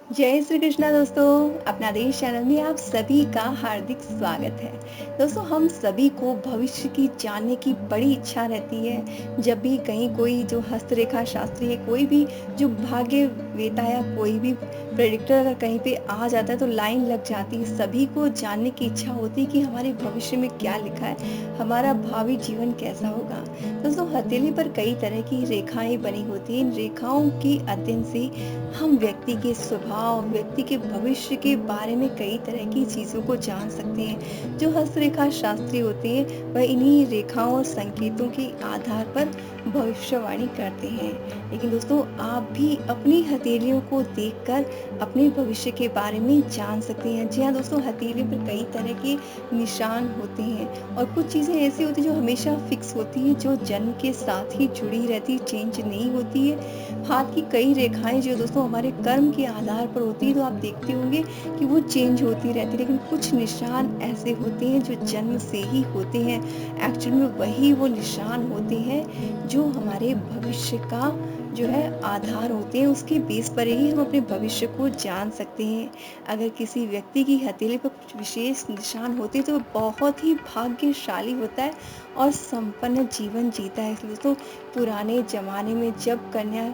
जय श्री कृष्णा दोस्तों। अपना देश चैनल में आप सभी का हार्दिक स्वागत है। दोस्तों, हम सभी को भविष्य की जानने की बड़ी इच्छा रहती है। जब भी कहीं कोई जो हस्तरेखा शास्त्री है, कोई भी जो भाग्य वेता या कोई भी प्रेडिक्टर अगर कहीं पे आ जाता है तो लाइन लग जाती है। सभी को जानने की इच्छा होती है कि हमारे भविष्य में क्या लिखा है, हमारा भावी जीवन कैसा होगा। दोस्तों, हथेली पर कई तरह की रेखाएं बनी होती हैं। इन रेखाओं के अध्ययन से हम व्यक्ति के स्वभाव, व्यक्ति के भविष्य के बारे में कई तरह की चीज़ों को जान सकते हैं। जो हस्तरेखा शास्त्री होते हैं, वह इन्हीं रेखाओं और संकेतों के आधार पर भविष्यवाणी करते हैं। लेकिन दोस्तों, आप भी अपनी हथेलियों को देखकर अपने भविष्य के बारे में जान सकते हैं। जी हाँ दोस्तों, हथेली पर कई तरह के निशान होते हैं और कुछ चीज़ें ऐसी होती हैं जो हमेशा फिक्स होती हैं, जो जन्म के साथ ही जुड़ी रहती, चेंज नहीं होती है। हाथ की कई रेखाएं जो दोस्तों हमारे कर्म के आधार पर होती है, तो आप देखते होंगे कि वो चेंज होती रहती है। लेकिन कुछ निशान ऐसे होते हैं जो जन्म से ही होते हैं। एक्चुअल में वही वो निशान होते हैं जो हमारे भविष्य का जो है आधार होते हैं। उसके बेस पर ही हम अपने भविष्य को जान सकते हैं। अगर किसी व्यक्ति की हथेली पर कुछ विशेष निशान होते हैं तो वो बहुत ही भाग्यशाली होता है और संपन्न जीवन जीता है। इसलिए दोस्तों, पुराने ज़माने में जब कन्या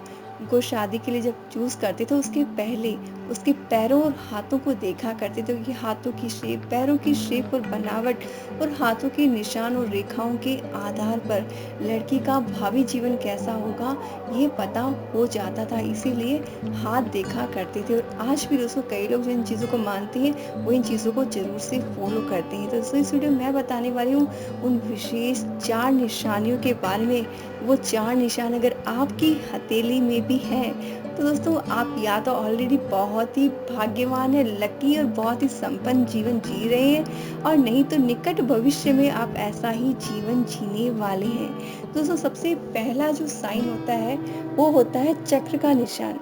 को शादी के लिए जब चूज़ करते थे, उसके पहले उसके पैरों और हाथों को देखा करते थे कि हाथों की शेप, पैरों की शेप और बनावट और हाथों के निशान और रेखाओं के आधार पर लड़की का भावी जीवन कैसा होगा, ये पता हो जाता था। इसीलिए हाथ देखा करते थे। और आज भी दोस्तों कई लोग जो इन चीज़ों को मानते हैं, वो इन चीज़ों को ज़रूर से फॉलो करते हैं। तो दोस्तों, इस वीडियो में मैं बताने वाली हूँ उन विशेष 4 निशानियों के बारे में। वो 4 निशान अगर आपकी हथेली में भी हैं, तो दोस्तों आप या तो ऑलरेडी बहुत ही भाग्यवान हैं, लकी और बहुत ही संपन्न जीवन जी रहे हैं, और नहीं तो निकट भविष्य में आप ऐसा ही जीवन जीने वाले हैं। दोस्तों, सबसे पहला जो साइन होता है, वो होता है चक्र का निशान।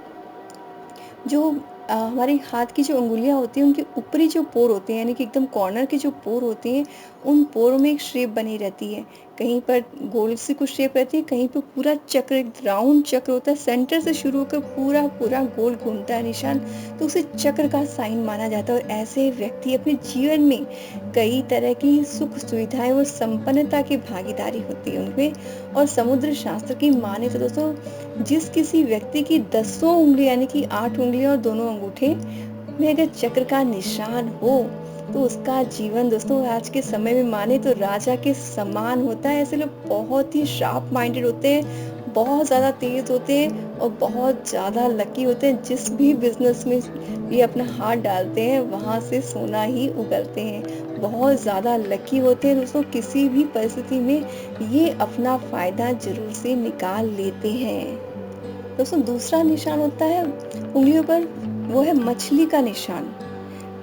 जो हमारे हाथ की जो उँगलियाँ होती हैं, उनके ऊपरी जो पोर होते हैं, यानी कि एकदम कॉर्नर के जो पोर होते हैं, उन पोरों में एक शेप बनी रहती है। कहीं पर गोल सी कुछ शेप रहती है, कहीं पे पूरा चक्र, एक राउंड चक्र होता है, सेंटर से शुरू होकर पूरा पूरा गोल घूमता है निशान, तो उसे चक्र का साइन माना जाता है। और ऐसे व्यक्ति अपने जीवन में कई तरह की सुख सुविधाएं और संपन्नता की भागीदारी होती है उनमें। और समुद्र शास्त्र की माने तो दोस्तों, जिस किसी व्यक्ति की 10 उंगली यानी कि 8 उंगलियां और दोनों अंगूठे में अगर चक्र का निशान हो, तो उसका जीवन दोस्तों आज के समय में माने तो राजा के समान होता है। ऐसे लोग बहुत ही शार्प माइंडेड होते हैं, बहुत ज़्यादा तेज होते हैं और बहुत ज़्यादा लकी होते हैं। जिस भी बिजनेस में ये अपना हाथ डालते हैं, वहाँ से सोना ही उगलते हैं। बहुत ज़्यादा लकी होते हैं दोस्तों, किसी भी परिस्थिति में ये अपना फ़ायदा ज़रूर से निकाल लेते हैं। दोस्तों, दूसरा निशान होता है उंगलियों पर, वो है मछली का निशान।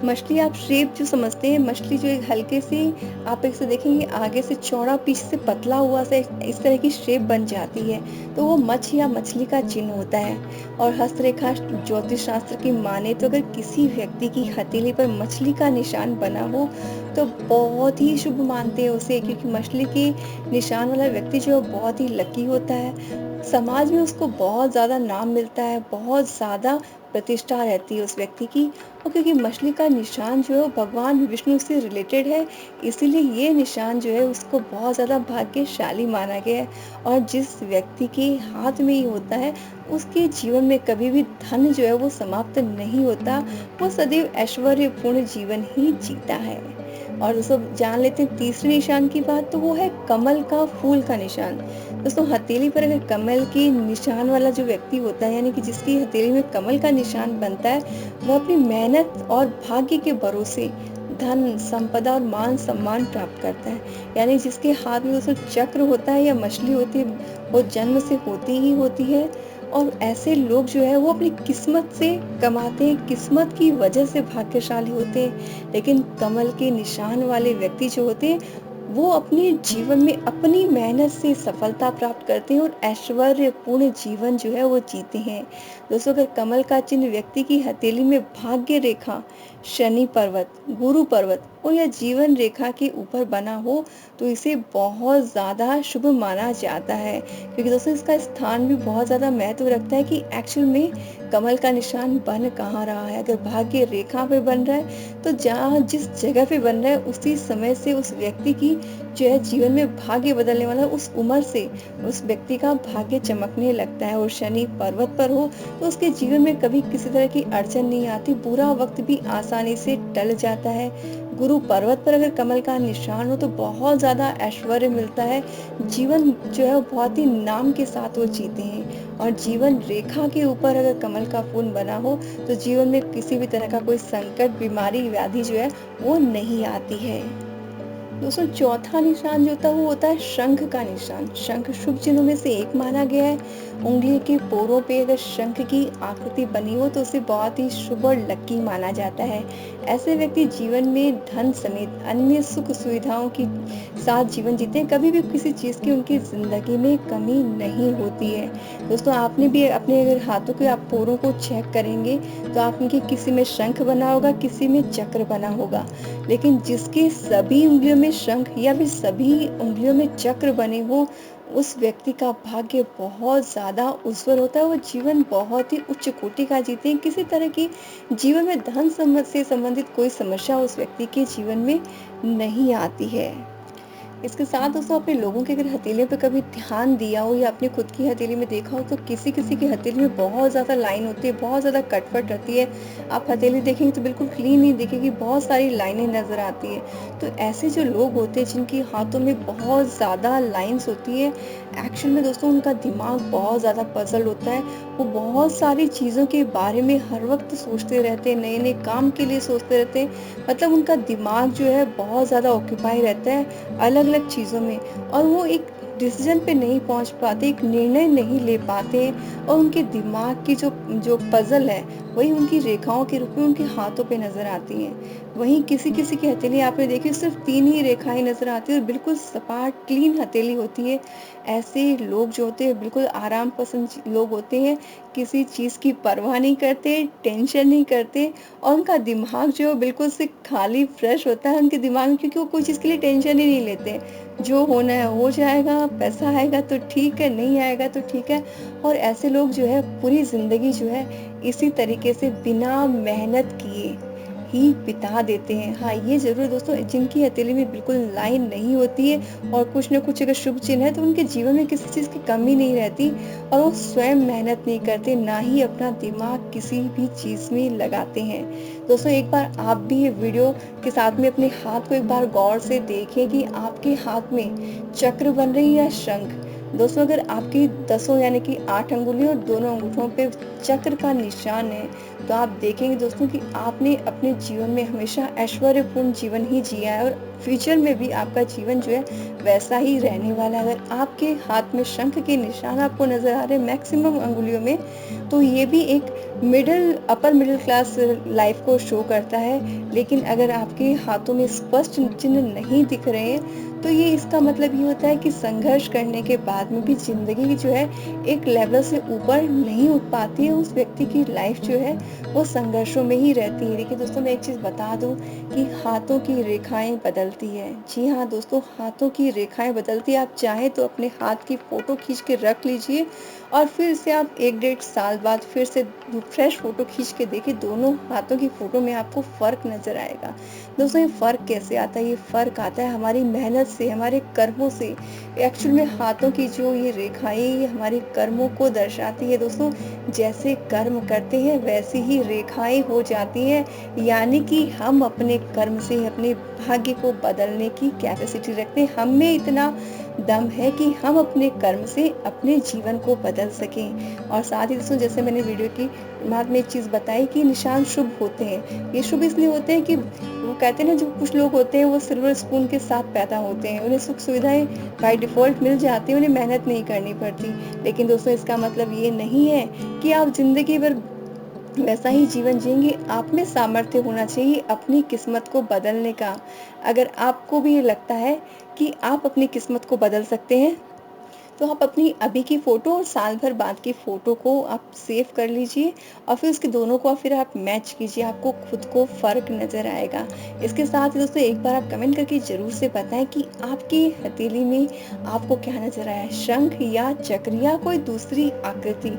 मछली आप शेप जो समझते हैं, मछली जो एक हल्के से आप इसे देखेंगे आगे से चौड़ा, पीछे से पतला हुआ सा इस तरह की शेप बन जाती है, तो वो मछ या मछली का चिन्ह होता है। और हस्तरेखा ज्योतिष शास्त्र की माने तो अगर किसी व्यक्ति की हथेली पर मछली का निशान बना हो, तो बहुत ही शुभ मानते हैं उसे, क्योंकि मछली के निशान वाला व्यक्ति जो है बहुत ही लकी होता है। समाज में उसको बहुत ज़्यादा नाम मिलता है, बहुत ज़्यादा प्रतिष्ठा रहती है उस व्यक्ति की। और क्योंकि मछली का निशान जो है वो भगवान विष्णु से रिलेटेड है, इसीलिए ये निशान जो है उसको बहुत ज़्यादा भाग्यशाली माना गया है। और जिस व्यक्ति के हाथ में ये होता है, उसके जीवन में कभी भी धन जो है वो समाप्त नहीं होता, वो सदैव ऐश्वर्यपूर्ण जीवन ही जीता है। और दोस्तों, जान लेते हैं तीसरे निशान की बात, तो वो है कमल का फूल का निशान। दोस्तों, हथेली पर अगर कमल के निशान वाला जो व्यक्ति होता है, यानी कि जिसकी हथेली में कमल का निशान बनता है, वह अपनी मेहनत और भाग्य के भरोसे धन, संपदा और मान सम्मान प्राप्त करता है। यानी जिसके हाथ में दोस्तों चक्र होता है या मछली होती है, वो जन्म से होती ही होती है। और ऐसे लोग जो है वो अपनी किस्मत से कमाते हैं, किस्मत की वजह से भाग्यशाली होते हैं। लेकिन कमल के निशान वाले व्यक्ति जो होते हैं, वो अपने जीवन में अपनी मेहनत से सफलता प्राप्त करते हैं और ऐश्वर्यपूर्ण जीवन जो है वो जीते हैं। दोस्तों, अगर कमल का चिन्ह व्यक्ति की हथेली में भाग्य रेखा, शनि पर्वत, गुरु पर्वत और या जीवन रेखा के ऊपर बना हो तो इसे बहुत ज़्यादा शुभ माना जाता है, क्योंकि दोस्तों इसका स्थान भी बहुत ज़्यादा महत्व रखता है कि एक्चुअल में कमल का निशान बन कहाँ रहा है। अगर भाग्य रेखा पे बन रहा है तो जहाँ जिस जगह पे बन रहा है उसी समय से उस व्यक्ति की जो है जीवन में भाग्य बदलने वाला है। उस उम्र से उस व्यक्ति का भाग्य चमकने लगता है। और शनि पर्वत पर हो तो उसके जीवन में कभी किसी तरह की अड़चन नहीं आती, बुरा वक्त भी आसानी से टल जाता है। गुरु पर्वत पर अगर कमल का निशान हो तो बहुत ज़्यादा ऐश्वर्य मिलता है, जीवन जो है वो बहुत ही नाम के साथ वो जीते हैं। और जीवन रेखा के ऊपर अगर कमल का फूल बना हो तो जीवन में किसी भी तरह का कोई संकट, बीमारी, व्याधि जो है वो नहीं आती है। दोस्तों, चौथा निशान जो होता है वो होता है शंख का निशान। शंख शुभ चिन्हों में से एक माना गया है। उंगली के पोरों पे अगर शंख की आकृति बनी हो तो उसे बहुत ही शुभ और लकी माना जाता है। ऐसे व्यक्ति जीवन में धन समेत अन्य सुख सुविधाओं के साथ जीवन जीते हैं, कभी भी किसी चीज़ की उनकी जिंदगी में कमी नहीं होती है। दोस्तों, आपने भी अपने अगर हाथों के आप पोरों को चेक करेंगे तो आप उनके किसी में शंख बना होगा, किसी में चक्र बना होगा। लेकिन जिसके सभी उंगलियों में शंख या फिर सभी उंगलियों में चक्र बने हो, उस व्यक्ति का भाग्य बहुत ज़्यादा उज्जवल होता है। वो जीवन बहुत ही उच्च कोटि का जीते हैं। किसी तरह की जीवन में धन से संबंधित कोई समस्या उस व्यक्ति के जीवन में नहीं आती है। इसके साथ दोस्तों, अपने लोगों के अगर हथेलियों पे कभी ध्यान दिया हो या अपनी खुद की हथेली में देखा हो तो किसी किसी की हथेली में बहुत ज़्यादा लाइन होती है, बहुत ज़्यादा कटवट रहती है। आप हथेली देखेंगे तो बिल्कुल क्लीन नहीं दिखेगी, बहुत सारी लाइनें नज़र आती है। तो ऐसे जो लोग होते हैं जिनकी हाथों में बहुत ज़्यादा लाइन्स होती है, एक्चुअल में दोस्तों उनका दिमाग बहुत ज़्यादा पजल होता है। वो बहुत सारी चीज़ों के बारे में हर वक्त सोचते रहते हैं, नए नए काम के लिए सोचते रहते हैं। मतलब उनका दिमाग जो है बहुत ज़्यादा ऑक्यूपाई रहता है अलग अलग चीज़ों में, और वो एक डिसीजन पे नहीं पहुंच पाते, एक निर्णय नहीं ले पाते हैं। और उनके दिमाग की जो जो पजल है वही उनकी रेखाओं के रूप में उनके हाथों पे नजर आती हैं। वहीं किसी किसी की हथेली आपने देखी सिर्फ 3 ही रेखाएं नजर आती है और बिल्कुल सपाट क्लीन हथेली होती है। ऐसे लोग जो होते हैं बिल्कुल आराम पसंद लोग होते हैं, किसी चीज़ की परवाह नहीं करते, टेंशन नहीं करते। और उनका दिमाग जो है बिल्कुल से खाली फ्रेश होता है उनके दिमाग में, क्योंकि वो कोई चीज़ के लिए टेंशन ही नहीं लेते। जो होना है हो जाएगा, पैसा आएगा तो ठीक है, नहीं आएगा तो ठीक है। और ऐसे लोग जो है पूरी ज़िंदगी जो है इसी तरीके से बिना मेहनत किए ही बिता देते हैं। हाँ, ये ज़रूर दोस्तों, जिनकी हथेली में बिल्कुल लाइन नहीं होती है और कुछ न कुछ अगर शुभ चिन्ह है तो उनके जीवन में किसी चीज़ की कमी नहीं रहती। और वो स्वयं मेहनत नहीं करते, ना ही अपना दिमाग किसी भी चीज़ में लगाते हैं। दोस्तों, एक बार आप भी ये वीडियो के साथ में अपने हाथ को एक बार गौर से देखें कि आपके हाथ में चक्र बन रही है या शंख। दोस्तों, अगर आपकी 10 यानी कि 8 अंगुलियों और दोनों अंगूठों पे चक्र का निशान है तो आप देखेंगे दोस्तों कि आपने अपने जीवन में हमेशा ऐश्वर्यपूर्ण जीवन ही जिया है और फ्यूचर में भी आपका जीवन जो है वैसा ही रहने वाला है। अगर आपके हाथ में शंख के निशान आपको नजर आ रहे हैं मैक्सिमम अंगुलियों में, तो ये भी एक अपर मिडिल क्लास लाइफ को शो करता है। लेकिन अगर आपके हाथों में स्पष्ट चिन्ह नहीं दिख रहे हैं तो ये इसका मतलब ये होता है कि संघर्ष करने के बाद में भी जिंदगी जो है एक लेवल से ऊपर नहीं उठ पाती है। उस व्यक्ति की लाइफ जो है वो संघर्षों में ही रहती है। देखिए दोस्तों, मैं एक चीज़ बता दूं कि हाथों की रेखाएं बदलती है। जी हाँ दोस्तों, हाथों की रेखाएं बदलती है। आप चाहें तो अपने हाथ की फ़ोटो खींच के रख लीजिए और फिर से आप 1 डेढ़ साल बाद फिर से फ्रेश फ़ोटो खींच के देखिए, दोनों हाथों की फ़ोटो में आपको फ़र्क नज़र आएगा। दोस्तों, ये फ़र्क कैसे आता है? ये फ़र्क आता है हमारी मेहनत से, हमारे कर्मों से। एक्चुअल में हाथों की जो ये रेखाएं हमारे कर्मों को दर्शाती है। दोस्तों, जैसे कर्म करते हैं वैसी ही रेखाएं हो जाती हैं, यानी कि हम अपने कर्म से अपने भाग्य को बदलने की कैपेसिटी रखते हैं। हम में इतना दम है कि हम अपने कर्म से अपने जीवन को बदल सकें। और साथ ही दोस्तों, जैसे मैंने वीडियो की बाद में एक चीज़ बताई कि निशान शुभ होते हैं। ये शुभ इसलिए होते हैं कि वो कहते हैं ना, जो कुछ लोग होते हैं वो सिल्वर स्पून के साथ पैदा होते हैं, उन्हें सुख सुविधाएं बाय डिफ़ॉल्ट मिल जाती हैं, उन्हें मेहनत नहीं करनी पड़ती। लेकिन दोस्तों, इसका मतलब ये नहीं है कि आप ज़िंदगी भर वैसा ही जीवन जिएंगे। आप में सामर्थ्य होना चाहिए अपनी किस्मत को बदलने का। अगर आपको भी ये लगता है कि आप अपनी किस्मत को बदल सकते हैं, तो आप अपनी अभी की फ़ोटो और साल भर बाद की फ़ोटो को आप सेव कर लीजिए और फिर उसके दोनों को फिर आप मैच कीजिए, आपको खुद को फ़र्क नज़र आएगा। इसके साथ ही दोस्तों एक बार आप कमेंट करके ज़रूर से बताएं कि आपकी हथेली में आपको क्या नज़र आया, शंख या चक्र या कोई दूसरी आकृति।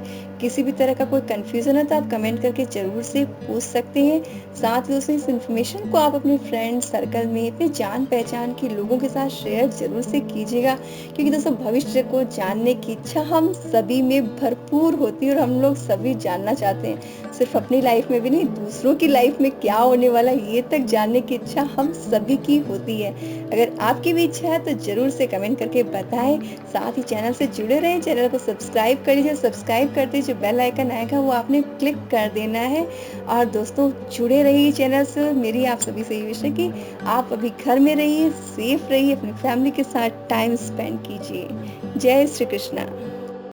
किसी भी तरह का कोई कन्फ्यूज़न है तो आप कमेंट करके ज़रूर से पूछ सकते हैं। साथ ही दोस्तों इस इन्फॉर्मेशन को आप अपने फ्रेंड सर्कल में, अपने जान पहचान के लोगों के साथ शेयर ज़रूर से कीजिएगा, क्योंकि दोस्तों भविष्य को जानने की इच्छा हम सभी में भरपूर होती है और हम लोग सभी जानना चाहते हैं। सिर्फ अपनी लाइफ में भी नहीं, दूसरों की लाइफ में क्या होने वाला है ये तक जानने की इच्छा हम सभी की होती है। अगर आपकी भी इच्छा है तो ज़रूर से कमेंट करके बताएं। साथ ही चैनल से जुड़े रहें, चैनल को सब्सक्राइब कर लीजिए। सब्सक्राइब करते जो बेल आइकन आएगा वो आपने क्लिक कर देना है। और दोस्तों जुड़े रहिए चैनल से। मेरी आप सभी से ये विश है कि आप अभी घर में रहिए, सेफ रहिए, अपनी फैमिली के साथ टाइम स्पेंड कीजिए। जय श्री कृष्णा।